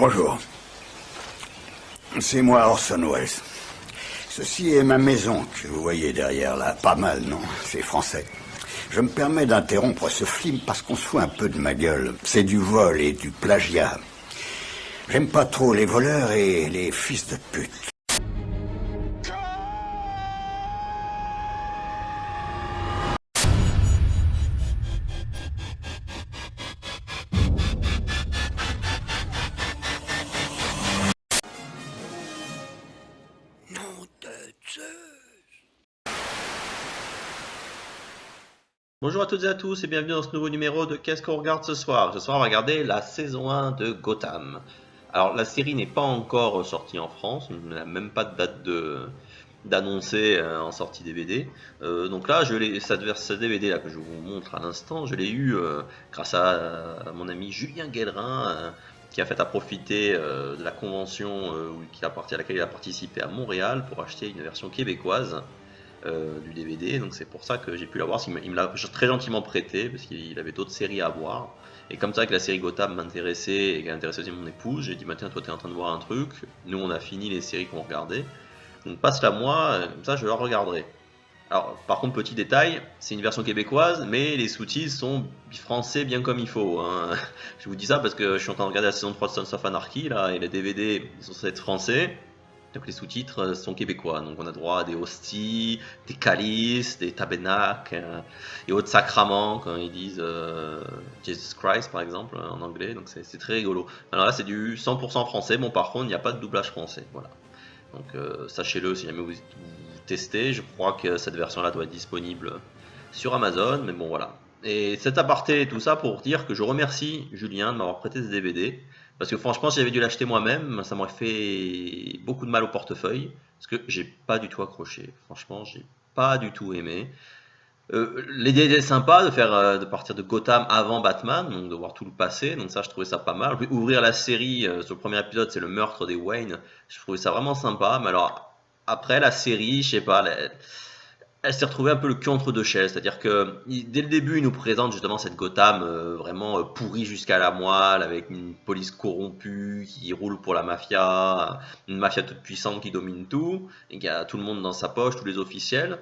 Bonjour. C'est moi Orson Welles. Ceci est ma maison que vous voyez derrière là. Pas mal, non? C'est français. Je me permets d'interrompre ce film parce qu'on se fout un peu de ma gueule. C'est du vol et du plagiat. J'aime pas trop les voleurs et les fils de pute. Bonjour à toutes et à tous et bienvenue dans ce nouveau numéro de Qu'est-ce qu'on regarde ce soir? Ce soir on va regarder la saison 1 de Gotham. Alors la série n'est pas encore sortie en France, on n'a même pas de date d'annoncer en sortie DVD. Donc là, ce DVD là que je vous montre à l'instant, je l'ai eu grâce à mon ami Julien Guélerin qui a fait à profiter de la convention à laquelle il a participé à Montréal pour acheter une version québécoise du DVD, donc c'est pour ça que j'ai pu l'avoir. Il me l'a très gentiment prêté parce qu'il avait d'autres séries à voir. Et comme ça que la série Gotham m'intéressait et qu'elle intéressait aussi mon épouse, j'ai dit bah tiens, toi t'es en train de voir un truc, nous on a fini les séries qu'on regardait, donc passe-la moi, comme ça je la regarderai. Alors par contre petit détail, c'est une version québécoise mais les sous-titres sont français bien comme il faut, hein. Je vous dis ça parce que je suis en train de regarder la saison 3 de Sons of Anarchy là, et les DVD ils sont censés être français. Donc les sous-titres sont québécois, donc on a droit à des hosties, des calices, des tabernacles et autres sacraments quand ils disent Jesus Christ par exemple en anglais, donc c'est très rigolo. Alors là c'est du 100% français, bon par contre il n'y a pas de doublage français, voilà. Donc sachez-le si jamais vous testez, je crois que cette version là doit être disponible sur Amazon, mais bon voilà. Et cet aparté et tout ça pour dire que je remercie Julien de m'avoir prêté ce DVD. Parce que franchement, si j'avais dû l'acheter moi-même, ça m'aurait fait beaucoup de mal au portefeuille. Parce que j'ai pas du tout accroché. Franchement, j'ai pas du tout aimé. L'idée est sympa de partir de Gotham avant Batman, donc de voir tout le passé. Donc ça, je trouvais ça pas mal. Puis ouvrir la série, sur le premier épisode, c'est le meurtre des Wayne. Je trouvais ça vraiment sympa. Mais alors, après la série, je sais pas, elle s'est retrouvée un peu le cul entre deux chaises, c'est-à-dire que dès le début, il nous présente justement cette Gotham vraiment pourrie jusqu'à la moelle, avec une police corrompue qui roule pour la mafia, une mafia toute puissante qui domine tout, et qui a tout le monde dans sa poche, tous les officiels.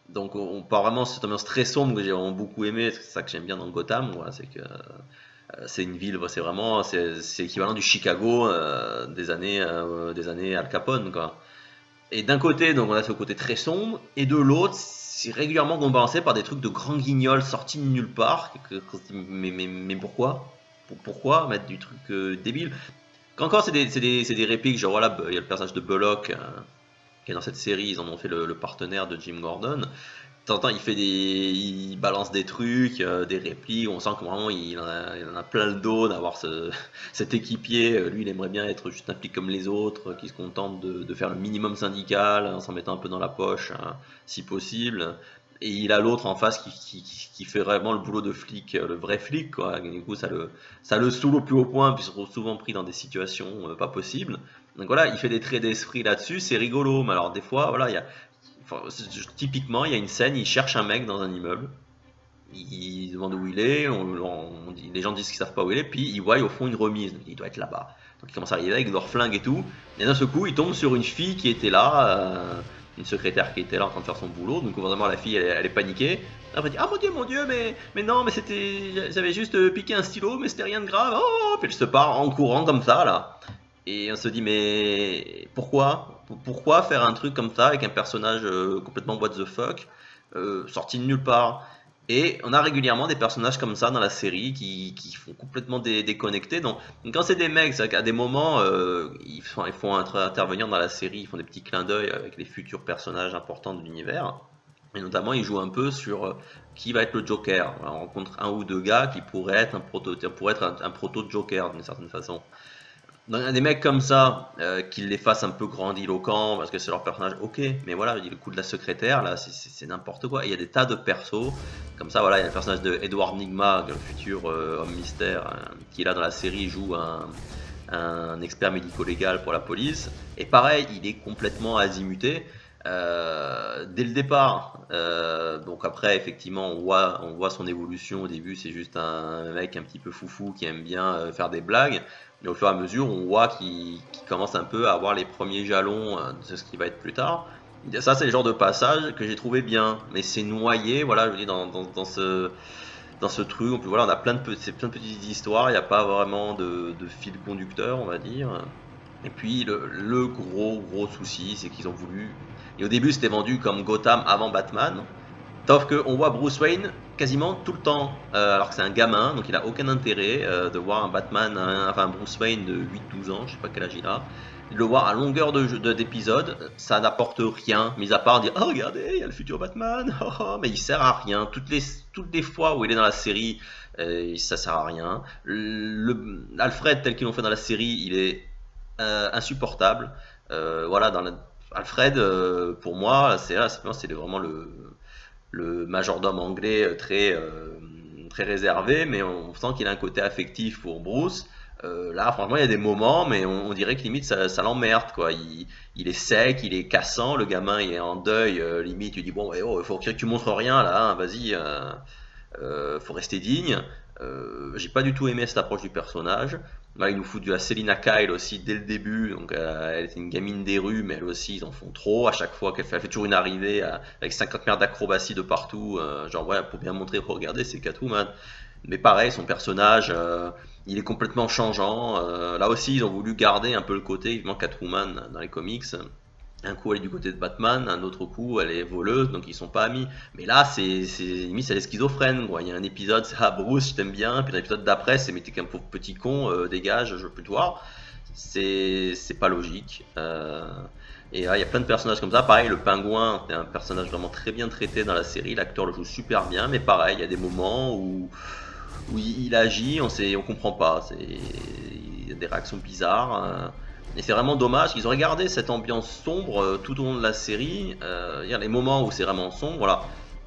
Donc on part vraiment sur cette ambiance très sombre que j'ai vraiment beaucoup aimé, c'est ça que j'aime bien dans Gotham, voilà, c'est que c'est une ville, c'est l'équivalent du Chicago des années Al Capone, quoi. Et d'un côté, donc on a ce côté très sombre, et de l'autre, c'est régulièrement compensé par des trucs de grands guignols sortis de nulle part. Mais pourquoi? Pourquoi mettre du truc débile? Qu'encore, c'est des répliques, genre voilà, il y a le personnage de Bullock qui est dans cette série, ils en ont fait le partenaire de Jim Gordon. De temps en temps, il balance des trucs, des répliques, on sent que vraiment il en a plein le dos d'avoir cet équipier. Lui, il aimerait bien être juste un flic comme les autres, qui se contente de faire le minimum syndical, en s'en mettant un peu dans la poche, hein, si possible. Et il a l'autre en face qui fait vraiment le boulot de flic, le vrai flic, quoi. Et du coup, ça le saoule au plus haut point, puis il se retrouve souvent pris dans des situations pas possibles. Donc voilà, il fait des traits d'esprit là-dessus, c'est rigolo. Mais alors, des fois, voilà, typiquement, il y a une scène, il cherche un mec dans un immeuble, il demande où il est, les gens disent qu'ils savent pas où il est, puis il voit au fond une remise, il doit être là-bas. Donc il commence à arriver avec leur flingue et tout, et d'un seul coup, il tombe sur une fille qui était là, une secrétaire qui était là en train de faire son boulot, donc vraiment la fille, elle est paniquée. Après, elle dit, ah mon dieu, mais non, mais j'avais juste piqué un stylo, mais c'était rien de grave, oh, puis elle se part en courant comme ça, là. Et on se dit, mais pourquoi faire un truc comme ça avec un personnage complètement what the fuck, sorti de nulle part? Et on a régulièrement des personnages comme ça dans la série qui font complètement déconnecter. Donc quand c'est des mecs, c'est qu'à des moments, ils font intervenir dans la série, ils font des petits clins d'œil avec les futurs personnages importants de l'univers. Et notamment, ils jouent un peu sur qui va être le Joker. On rencontre un ou deux gars qui pourraient être un proto-Joker d'une certaine façon. Donc, il y a des mecs comme ça qui les fassent un peu grandiloquents parce que c'est leur personnage, ok, mais voilà, le coup de la secrétaire là, c'est n'importe quoi. Et il y a des tas de persos comme ça, voilà, il y a le personnage de Edward Nygma, le futur homme mystère, qui là dans la série joue un expert médico-légal pour la police. Et pareil, il est complètement azimuté. Dès le départ. Donc après, effectivement, on voit son évolution. Au début, c'est juste un mec un petit peu foufou qui aime bien faire des blagues. Mais au fur et à mesure, on voit qu'il commence un peu à avoir les premiers jalons de ce qui va être plus tard. Ça, c'est le genre de passage que j'ai trouvé bien. Mais c'est noyé, voilà, je veux dire, dans ce truc. Voilà, on a c'est plein de petites histoires. Il n'y a pas vraiment de fil conducteur, on va dire. Et puis le gros souci, c'est qu'ils ont voulu. Et au début, c'était vendu comme Gotham avant Batman. Sauf qu'on voit Bruce Wayne quasiment tout le temps, alors que c'est un gamin, donc il a aucun intérêt de voir un Batman, enfin un Bruce Wayne de 8-12 ans, je sais pas quel âge il a. De le voir à longueur d'épisode, ça n'apporte rien, mis à part dire oh regardez, il y a le futur Batman, mais il sert à rien. Toutes les fois où il est dans la série, ça sert à rien. Alfred tel qu'ils l'ont fait dans la série, il est insupportable. Voilà, Alfred, pour moi, c'est vraiment le majordome anglais très réservé, mais on sent qu'il a un côté affectif pour Bruce. Là, franchement, il y a des moments, mais on dirait que limite ça l'emmerde, quoi. Il est sec, il est cassant, le gamin il est en deuil, limite, tu dis bon, il faut que tu montres rien là, hein, vas-y, faut rester digne. J'ai pas du tout aimé cette approche du personnage. Là, ils nous foutent de la Selina Kyle aussi dès le début. Donc, elle était une gamine des rues, mais elle aussi, ils en font trop. À chaque fois elle fait toujours une arrivée avec 50 mètres d'acrobatie de partout. Genre, ouais, pour bien montrer, regardez, c'est Catwoman. Mais pareil, son personnage, il est complètement changeant. Là aussi, ils ont voulu garder un peu le côté, évidemment, Catwoman dans les comics. Un coup, elle est du côté de Batman, un autre coup, elle est voleuse, donc ils sont pas amis. Mais là, limite, elle est schizophrène, quoi. Il y a un épisode, c'est ah Bruce, je t'aime bien, puis l'épisode d'après, c'est mais t'es qu'un pauvre petit con, dégage, je veux plus te voir. C'est pas logique. Et là, il y a plein de personnages comme ça. Pareil, le pingouin, c'est un personnage vraiment très bien traité dans la série. L'acteur le joue super bien, mais pareil, il y a des moments où il agit, on comprend pas. Il y a des réactions bizarres. Et c'est vraiment dommage qu'ils ont regardé cette ambiance sombre tout au long de la série. Les moments où c'est vraiment sombre, voilà.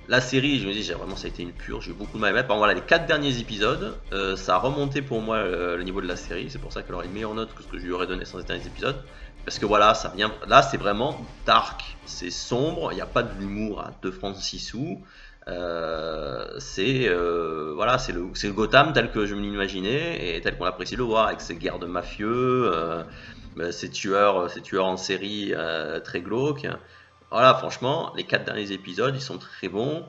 La série, je me dis, ça a été une purge, j'ai eu beaucoup de mal à mettre. Par exemple, voilà, les 4 derniers épisodes, ça a remonté pour moi le niveau de la série. C'est pour ça qu'elle aurait une meilleure note que ce que je lui aurais donné sans ces derniers épisodes. Parce que voilà, ça vient. Là, c'est vraiment dark, c'est sombre, il n'y a pas de l'humour à 2 francs 6 sous. Voilà, c'est le Gotham tel que je me l'imaginais et tel qu'on l'apprécie de le voir, avec ses guerres de mafieux, ces tueurs en série très glauques. Voilà, franchement, les 4 derniers épisodes, ils sont très bons.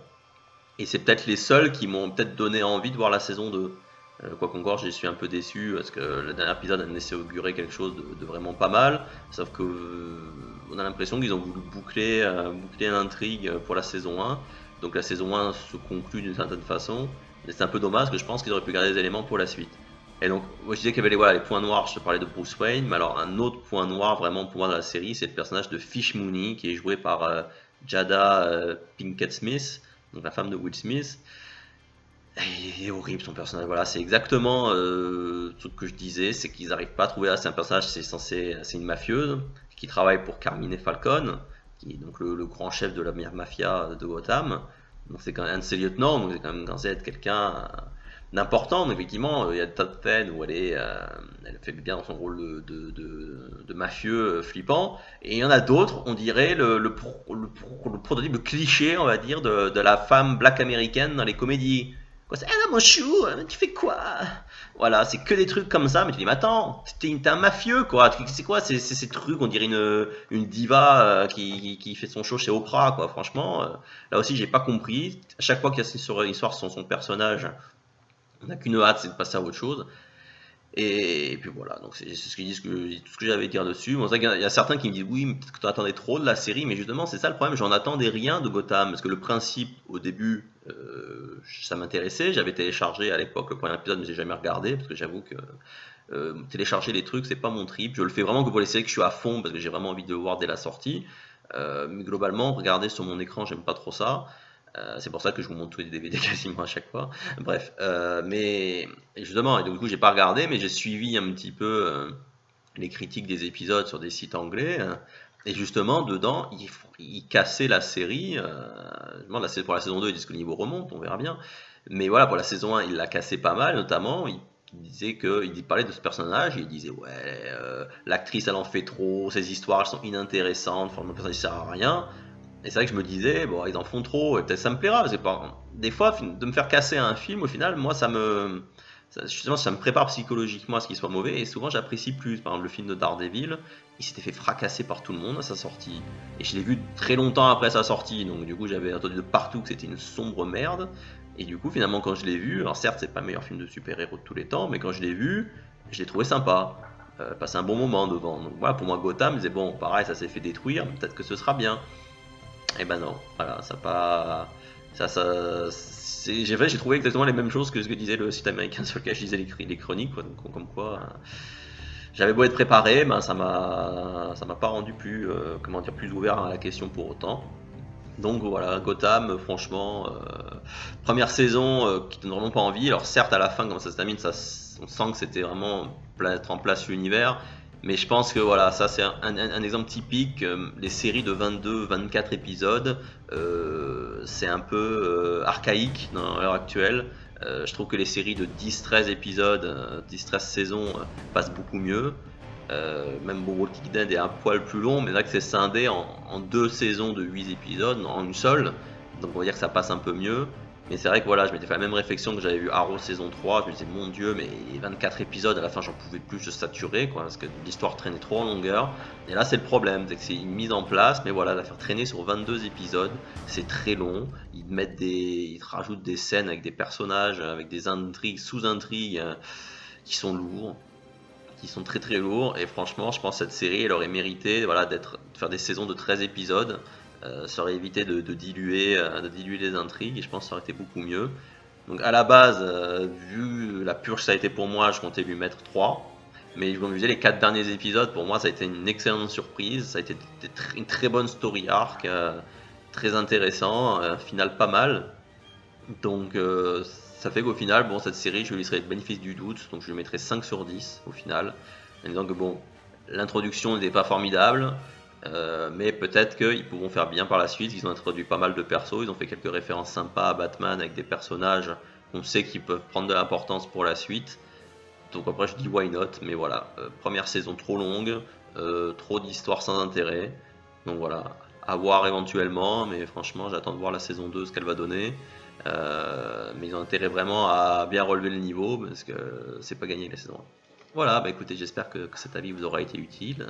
Et c'est peut-être les seuls qui m'ont peut-être donné envie de voir la saison 2. Quoi qu'encore, j'y suis un peu déçu parce que le dernier épisode a laissé augurer quelque chose de vraiment pas mal. Sauf que on a l'impression qu'ils ont voulu boucler l'intrigue pour la saison 1. Donc la saison 1 se conclut d'une certaine façon. Mais c'est un peu dommage parce que je pense qu'ils auraient pu garder des éléments pour la suite. Et donc, moi je disais qu'il y avait les points noirs, je te parlais de Bruce Wayne, mais alors un autre point noir vraiment pour moi dans la série, c'est le personnage de Fish Mooney qui est joué par Jada Pinkett Smith, donc la femme de Will Smith. Il est horrible son personnage, voilà, c'est exactement ce que je disais, c'est qu'ils n'arrivent pas à trouver, c'est un personnage, c'est une mafieuse qui travaille pour Carmine Falcone, qui est donc le grand chef de la mafia de Gotham. Donc c'est quand même un de ses lieutenants, donc c'est quand même censé être quelqu'un d'important. Donc effectivement, il y a Top Ten où elle fait bien dans son rôle de mafieux flippant. Et il y en a d'autres, on dirait le prototype, le cliché, on va dire, de la femme black américaine dans les comédies. Quoi, c'est ah mon chou, tu fais quoi? Voilà, c'est que des trucs comme ça, mais tu dis, mais attends, t'es un mafieux quoi, c'est quoi ces trucs, on dirait une diva qui fait son show chez Oprah quoi, franchement, là aussi j'ai pas compris, à chaque fois qu'il y a une histoire sur son personnage, on n'a qu'une hâte, c'est de passer à autre chose. Et puis voilà, donc c'est ce qu'ils disent, tout ce que j'avais à dire dessus. Bon, c'est vrai qu'il y a certains qui me disent oui, mais peut-être que tu attendais trop de la série, mais justement c'est ça le problème, j'en attendais rien de Gotham, parce que le principe au début, ça m'intéressait, j'avais téléchargé à l'époque le premier épisode, mais j'ai jamais regardé, parce que j'avoue que télécharger les trucs c'est pas mon trip, je le fais vraiment que pour les séries que je suis à fond, parce que j'ai vraiment envie de le voir dès la sortie. Mais globalement, regarder sur mon écran, j'aime pas trop ça. C'est pour ça que je vous montre tous les DVD quasiment à chaque fois. Bref, mais justement, et donc, du coup, j'ai pas regardé, mais j'ai suivi un petit peu les critiques des épisodes sur des sites anglais. Et justement, dedans, ils cassaient la série. Pour la saison 2, ils disent que le niveau remonte, on verra bien. Mais voilà, pour la saison 1, ils la cassaient pas mal, notamment. Ils il parlait de ce personnage et il disait ouais, l'actrice elle en fait trop, ses histoires elles sont inintéressantes, le personnage il sert à rien. Et c'est vrai que je me disais bon ils en font trop et peut-être ça me plaira. C'est pas des fois de me faire casser un film au final moi justement ça me prépare psychologiquement à ce qu'il soit mauvais et souvent j'apprécie plus. Par exemple le film de Daredevil, il s'était fait fracasser par tout le monde à sa sortie et je l'ai vu très longtemps après sa sortie, donc du coup j'avais entendu de partout que c'était une sombre merde. Et du coup, finalement, quand je l'ai vu, alors certes, c'est pas le meilleur film de super-héros de tous les temps, mais quand je l'ai vu, je l'ai trouvé sympa. Passé un bon moment devant. Donc voilà, pour moi, Gotham, je disais bon, pareil, ça s'est fait détruire, peut-être que ce sera bien. Et ben non, voilà, ça pas. J'ai trouvé exactement les mêmes choses que ce que disait le site américain sur lequel je lisais les chroniques, quoi. Donc, comme quoi. J'avais beau être préparé, ben ça m'a pas rendu plus, plus ouvert à la question pour autant. Donc voilà, Gotham, franchement, première saison qui donne vraiment pas envie. Alors certes, à la fin, quand ça se termine, on sent que c'était vraiment mettre en place l'univers. Mais je pense que voilà, ça c'est un exemple typique. Les séries de 22-24 épisodes, c'est un peu archaïque dans l'heure actuelle. Je trouve que les séries de 10-13 épisodes, 10-13 saisons passent beaucoup mieux. Même Walking Dead est un poil plus long, mais là que c'est scindé en 2 saisons de 8 épisodes, en une seule, donc on va dire que ça passe un peu mieux. Mais c'est vrai que voilà, je m'étais fait la même réflexion que j'avais vu Arrow saison 3, je me disais mon dieu, mais 24 épisodes, à la fin j'en pouvais plus, je saturais, quoi, parce que l'histoire traînait trop en longueur. Et là c'est le problème, c'est que c'est une mise en place, mais voilà, la faire traîner sur 22 épisodes, c'est très long, ils rajoutent des scènes avec des personnages, avec des intrigues, sous-intrigues, qui sont lourds, qui sont très très lourds, et franchement je pense que cette série elle aurait mérité de faire des saisons de 13 épisodes. Ça aurait évité de diluer les intrigues et je pense que ça aurait été beaucoup mieux. Donc à la base, vu la purge ça a été pour moi, je comptais lui mettre 3, mais je me disais les 4 derniers épisodes pour moi ça a été une excellente surprise, ça a été une très bonne story arc, très intéressant, un final pas mal. Donc ça fait qu'au final, bon, cette série, je lui laisserai le bénéfice du doute, donc je lui mettrai 5 sur 10 au final, en disant que bon, l'introduction n'était pas formidable, mais peut-être qu'ils pourront faire bien par la suite. Ils ont introduit pas mal de persos, ils ont fait quelques références sympas à Batman avec des personnages qu'on sait qu'ils peuvent prendre de l'importance pour la suite. Donc après je dis why not, mais voilà, première saison trop longue, trop d'histoires sans intérêt, donc voilà, à voir éventuellement, mais franchement j'attends de voir la saison 2 ce qu'elle va donner. Mais ils ont intérêt vraiment à bien relever le niveau parce que c'est pas gagné la saison 1. Voilà, bah écoutez, j'espère que cet avis vous aura été utile,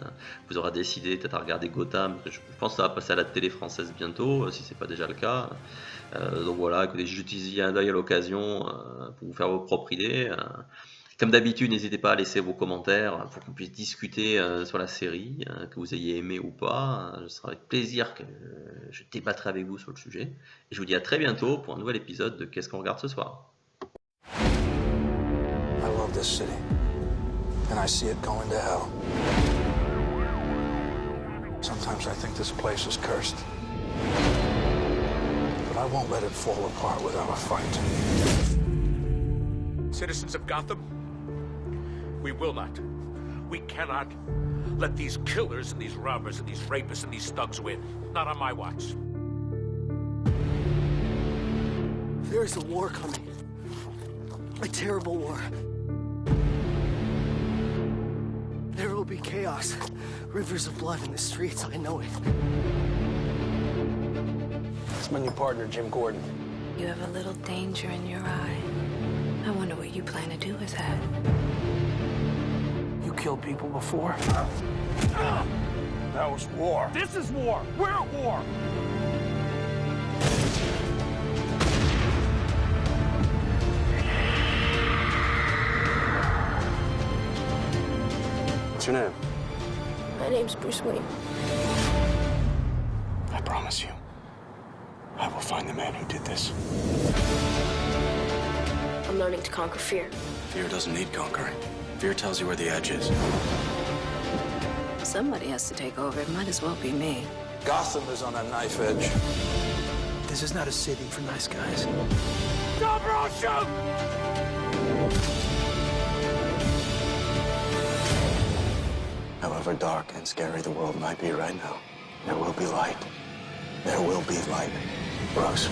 vous aura décidé peut-être à regarder Gotham, je pense que ça va passer à la télé française bientôt, si c'est pas déjà le cas. Donc voilà, écoutez, jetez-y un œil à l'occasion pour vous faire vos propres idées. Comme d'habitude, n'hésitez pas à laisser vos commentaires pour qu'on puisse discuter sur la série, que vous ayez aimé ou pas. Ce sera avec plaisir que je débattrai avec vous sur le sujet. Et je vous dis à très bientôt pour un nouvel épisode de Qu'est-ce qu'on regarde ce soir. I love this city, and I see it going to hell. Sometimes I think this place is cursed, but I won't let it fall apart without a fight. Citizens of Gotham, we will not, we cannot let these killers and these robbers and these rapists and these thugs win. Not on my watch. There is a war coming. A terrible war. There will be chaos. Rivers of blood in the streets, I know it. It's my new partner, Jim Gordon. You have a little danger in your eye. I wonder what you plan to do with that. You killed people before? That was war. This is war. We're at war. What's your name? My name's Bruce Wayne. I promise you, I will find the man who did this. I'm learning to conquer fear. Fear doesn't need conquering. Fear tells you where the edge is. Somebody has to take over. It might as well be me. Gotham is on a knife edge. This is not a city for nice guys. Stop or I'll shoot! However dark and scary the world might be right now, there will be light. There will be light. Bruce.